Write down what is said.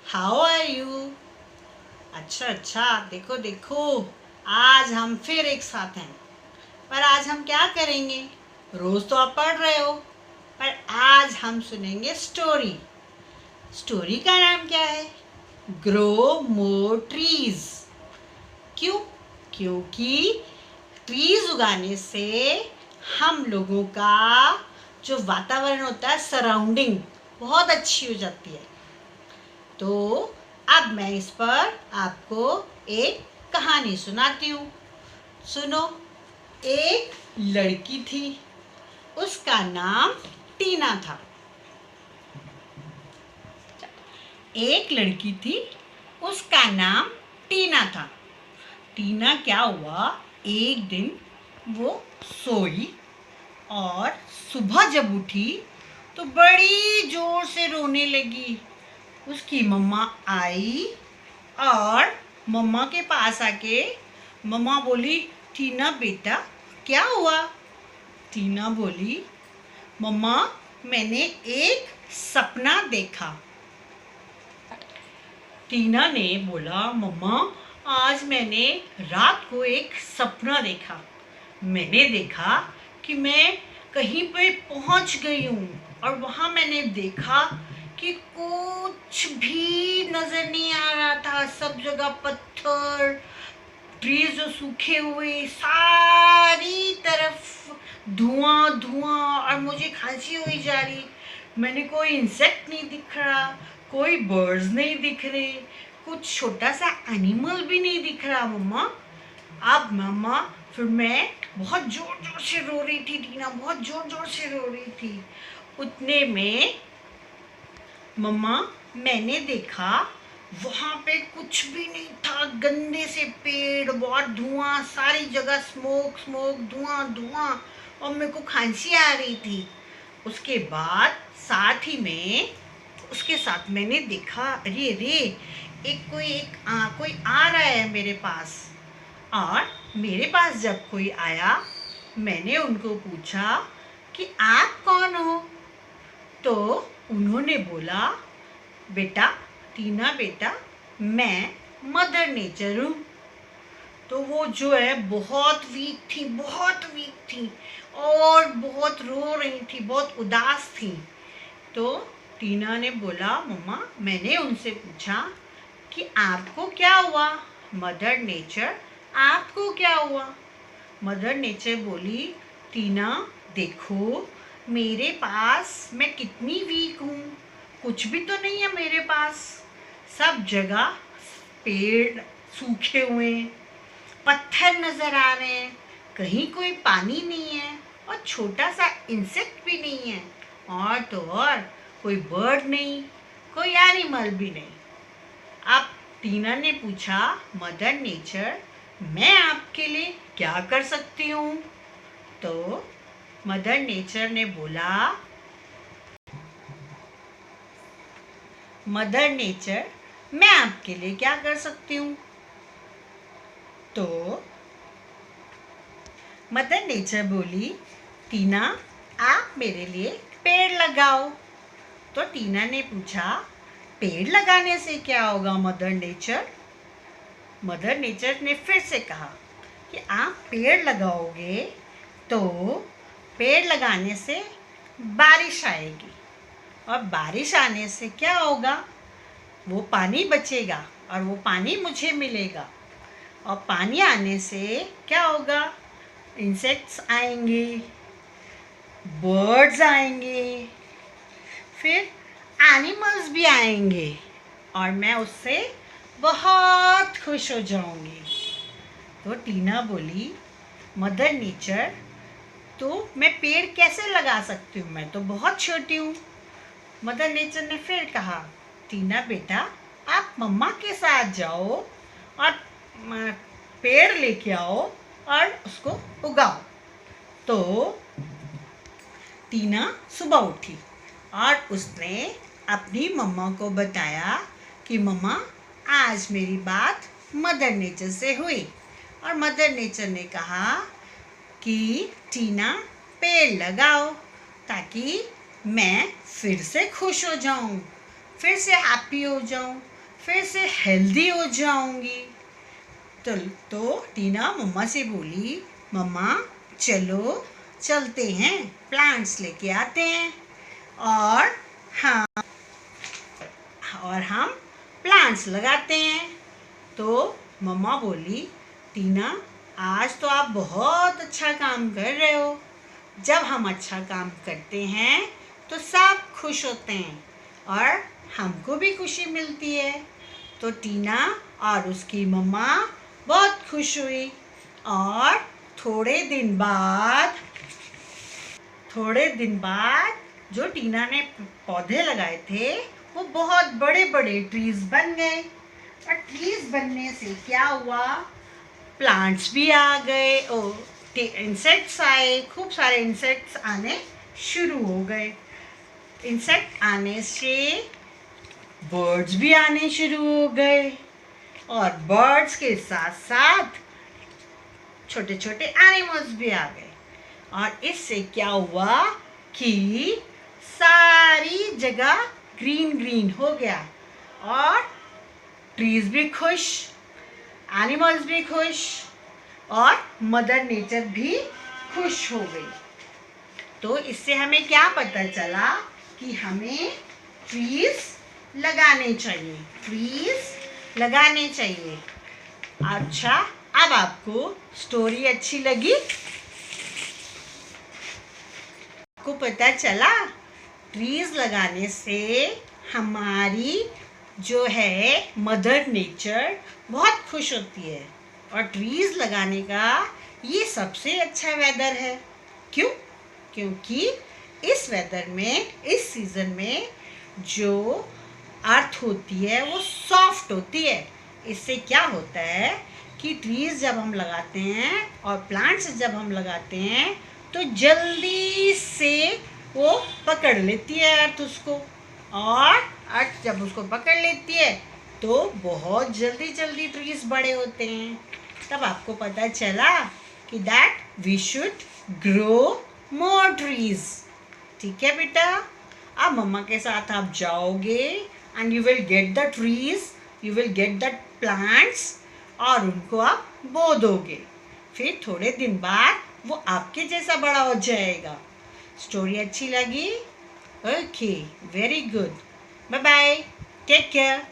How are you. अच्छा, देखो देखो, आज हम फिर एक साथ हैं। पर आज हम क्या करेंगे? रोज तो आप पढ़ रहे हो, पर आज हम सुनेंगे स्टोरी। स्टोरी का नाम क्या है? Grow more trees. क्यों? क्योंकि ट्रीज उगाने से हम लोगों का जो वातावरण होता है, सराउंडिंग बहुत अच्छी हो जाती है। तो अब मैं इस पर आपको एक कहानी सुनाती हूँ। सुनो। एक लड़की थी, उसका नाम टीना था। एक लड़की थी, उसका नाम टीना था। टीना क्या हुआ, एक दिन वो सोई और सुबह जब उठी तो बड़ी जोर से रोने लगी। उसकी मम्मा आई और मम्मा के पास आके मम्मा बोली, टीना बेटा क्या हुआ? टीना बोली, मम्मा मैंने एक सपना देखा। टीना ने बोला, मम्मा आज मैंने रात को एक सपना देखा। मैंने देखा कि मैं कहीं पे पहुंच गई हूँ और वहाँ मैंने देखा कि कुछ भी नजर नहीं आ रहा था। सब जगह पत्थर, ट्रीज जो सूखे हुए, सारी तरफ धुआं धुआं, और मुझे खांसी हुई जा रही। मैंने कोई इंसेक्ट नहीं दिख रहा, कोई बर्ड्स नहीं दिख रहे, कुछ छोटा सा एनिमल भी नहीं दिख रहा मम्मा। अब मम्मा फिर मैं बहुत जोर जोर से रो रही थी। टीना बहुत जोर जोर से रो रही थी। उतने में मम्मा मैंने देखा वहाँ पे कुछ भी नहीं था। गंदे से पेड़, बहुत धुआं, सारी जगह स्मोक स्मोक, धुआं धुआं, और मेरे को खांसी आ रही थी। उसके बाद साथ ही में उसके साथ मैंने देखा, अरे अरे कोई आ रहा है मेरे पास। और मेरे पास जब कोई आया, मैंने उनको पूछा कि आप कौन हो? तो उन्होंने बोला, बेटा टीना बेटा, मैं मदर नेचर हूँ। तो वो जो है बहुत वीक थी और बहुत रो रही थी, बहुत उदास थी। तो टीना ने बोला, मम्मा मैंने उनसे पूछा कि आपको क्या हुआ? मदर नेचर, आपको क्या हुआ? मदर नेचर बोली, टीना देखो मेरे पास मैं कितनी वीक हूँ, कुछ भी तो नहीं है मेरे पास। सब जगह पेड़ सूखे हुए, पत्थर नजर आ रहे हैं, कहीं कोई पानी नहीं है और छोटा सा इंसेक्ट भी नहीं है, और तो और कोई बर्ड नहीं, कोई एनिमल भी नहीं। अब टीना ने पूछा, मदर नेचर मैं आपके लिए क्या कर सकती हूँ? तो मदर नेचर ने बोला, मदर नेचर मैं आपके लिए क्या कर सकती हूँ? तो मदर नेचर बोली, टीना आप मेरे लिए पेड़ लगाओ। तो टीना ने पूछा, पेड़ लगाने से क्या होगा मदर नेचर? मदर नेचर ने फिर से कहा कि आप पेड़ लगाओगे तो पेड़ लगाने से बारिश आएगी, और बारिश आने से क्या होगा? वो पानी बचेगा और वो पानी मुझे मिलेगा, और पानी आने से क्या होगा? इंसेक्ट्स आएंगे, बर्ड्स आएंगे, फिर एनिमल्स भी आएंगे, और मैं उससे बहुत खुश हो जाऊंगी। तो टीना बोली, मदर नेचर तो मैं पेड़ कैसे लगा सकती हूँ, मैं तो बहुत छोटी हूँ। मदर नेचर ने फिर कहा, टीना बेटा आप मम्मा के साथ जाओ और पेड़ लेके आओ और उसको उगाओ। तो टीना सुबह उठी और उसने अपनी मम्मा को बताया कि मम्मा आज मेरी बात मदर नेचर से हुई, और मदर नेचर ने कहा कि टीना पेड़ लगाओ ताकि मैं फिर से खुश हो जाऊं, फिर से हैप्पी हो जाऊं, फिर से हेल्दी हो जाऊंगी। तो टीना मम्मा से बोली, मम्मा चलो चलते हैं, प्लांट्स लेके आते हैं और हाँ और हम प्लांट्स लगाते हैं। तो मम्मा बोली, टीना आज तो आप बहुत अच्छा काम कर रहे हो। जब हम अच्छा काम करते हैं तो सब खुश होते हैं और हमको भी खुशी मिलती है। तो टीना और उसकी मम्मा बहुत खुश हुई और थोड़े दिन बाद जो टीना ने पौधे लगाए थे वो बहुत बड़े बड़े ट्रीज बन गए। और ट्रीज बनने से क्या हुआ, प्लांट्स भी आ गए, इंसेक्ट्स आए, खूब सारे इंसेक्ट्स आने शुरू हो गए। इंसेक्ट आने से बर्ड्स भी आने शुरू हो गए और बर्ड्स के साथ साथ छोटे छोटे एनिमल्स भी आ गए। और इससे क्या हुआ कि सारी जगह ग्रीन ग्रीन हो गया और ट्रीज भी खुश, एनिमल्स भी खुश और मदर नेचर भी खुश हो गई। तो इससे हमें क्या पता चला कि हमें ट्रीज लगाने चाहिए। अच्छा, अब आपको स्टोरी अच्छी लगी? आपको पता चला ट्रीज लगाने से हमारी जो है मदर नेचर बहुत खुश होती है और ट्रीज लगाने का ये सबसे अच्छा वेदर है। क्यों? क्योंकि इस वेदर में, इस सीज़न में जो अर्थ होती है वो सॉफ्ट होती है। इससे क्या होता है कि ट्रीज जब हम लगाते हैं और प्लांट्स जब हम लगाते हैं तो जल्दी से वो पकड़ लेती है अर्थ उसको, और अर्थ जब उसको पकड़ लेती है तो बहुत जल्दी जल्दी ट्रीज बड़े होते हैं। तब आपको पता चला कि that we should grow more trees. ठीक है बेटा, अब मम्मा के साथ आप जाओगे and you will get the trees, you will get the plants और उनको आप बो दोगे। फिर थोड़े दिन बाद वो आपके जैसा बड़ा हो जाएगा। स्टोरी अच्छी लगी? Okay, very good. Bye bye, take care.